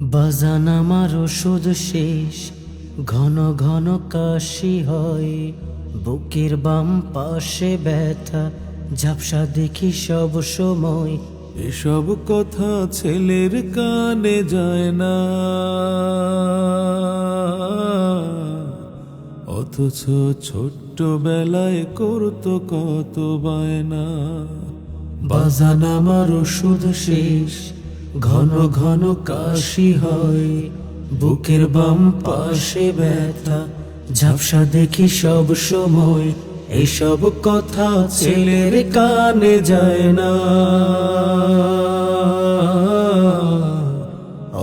বাজান আমার ওষুধ শেষ, ঘন ঘন কাশি হয়, বুকের বাম পাশে ব্যথা, ঝাপসা দেখি সব সময়। এসব কথা ছেলের কানে যায় না, অথচ ছোট্ট বেলায় করতো কত বায়না। বাজান আমার ওষুধ শেষ, ঘন ঘন কাশি হয়, বুকের বাম পাশে ব্যথা, ঝাপসা দেখি সব সময়। এইসব কথা ছেলের কানে যায় না,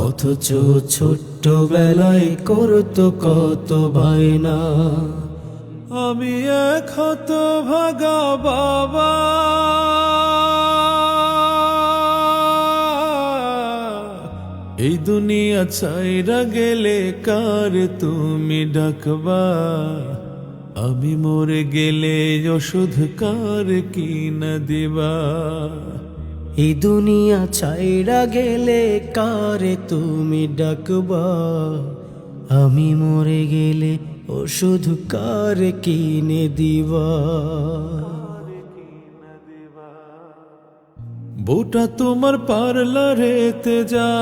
অথচ ছোট্ট বেলায় করতো কত বায়না। আমি এক হতভাগা বাবা, এই দুনিয়া ছাইরা গেলে কার তুমি ডাকবা? আমি মরে গেলে ওষুধ কার কিনা দিবা? এই দুনিয়া ছাইরা গেলে কারে তুমি ডাকবা? আমি মরে গেলে ওষুধ কারে কিনে দিবা? বউটা তোমার পার্লারেতে যায়,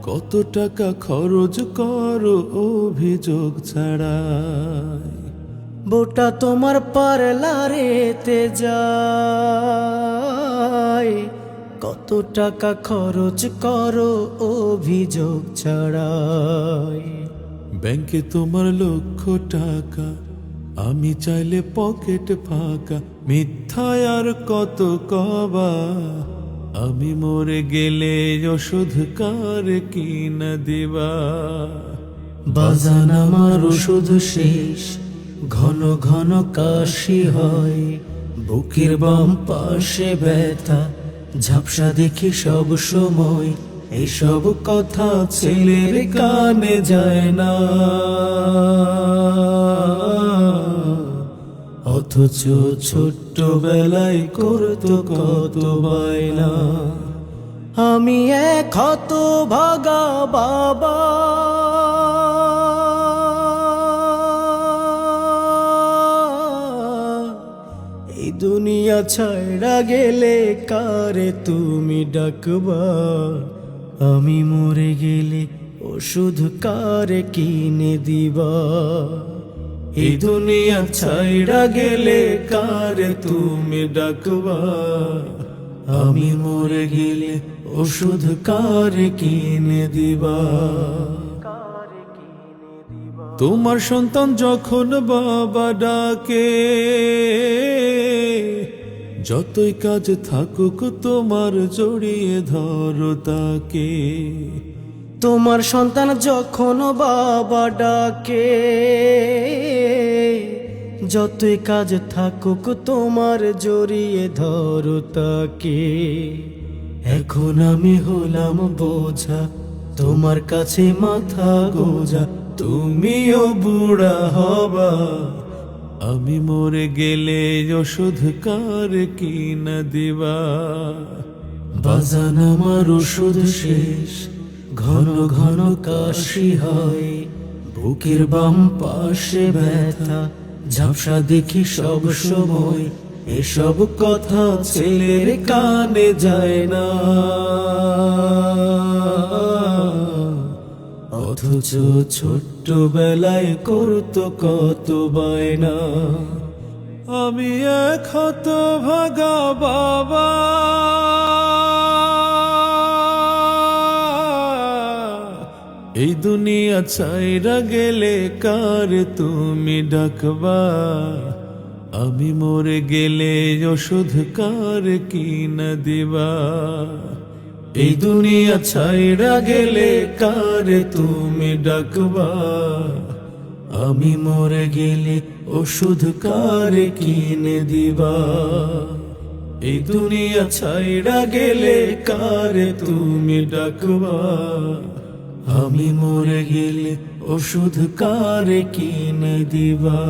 কত টাকা খরচ করো অভিযোগ ছাড়াই। বউটা তোমার পার্লারেতে যায়, কত টাকা খরচ করো অভিযোগ ছাড়াই। ব্যাংকে তোমার লক্ষ টাকা, আমি চাইলে পকেট ফাঁকা। মিথ্যায় আর কত কবা? আমি মরে গেলে ওষুধ কার কিনা দিবা? বাজান আমার ওষুধ শেষ, ঘন ঘন কাশি হয়, বুকের বাম পাশে ব্যথা, ঝাপসা দেখি সব সময়। এইসব কথা ছেলের কানে যায় না, অথচ ছোট্ট বেলায় করতো কত বায়না। আমি এক হতভাগা বাবা, এই দুনিয়া ছাইড়া গেলে কারে তুমি ডাকবা? আমি মরে গেলে ওষুধ কারে কিনে দিবা? এই দুনিয়া ছাইড়া গেলে কারে তুমি ডাকবা? আমি মরে গেলে ওষুধ কারে কিনে দিবা? তোমার সন্তান যখন বাবা ডাকে, যতই কাজ থাকুক তোমার জড়িয়ে ধরো তাকে। তোমার সন্তান যখন বাবা ডাকে, যতই কাজ থাকুক তোমার জড়িয়ে ধরো তাকে। এখন আমি হলাম বোঝা, তোমার কাছে মাথা গোজা, তুমিও বুড়া হবা। আমি মরে গেলে ওষুধ কার কিনা দিবা? বাজান আমার ওষুধ শেষ, ঘন ঘন কাশি হয়, বুকের বাম পাশে ব্যথা, ঝাপসা দেখি সব সময়। এসব কথা ছেলের কানে যায় না, অথচ ছোট্ট বেলায় করতো কত বায়না। আমি এক হতভাগা বাবা, এই দুনিয়া ছাইরা গেলে কার তুমি ডাকবা? আমি মরে গেলে ওষুধ কার কিনা দিবা? এই দুনিয়া ছাইড়া গেলে কারে তুমি ডাকবা? আমি মরে গেলে ওষুধ কারে কিনে দিবা? এই দুনিয়া ছাইড়া গেলে কারে তুমি ডাকবা? আমি মরে গেলে ওষুধ কারে কিনে দিবা?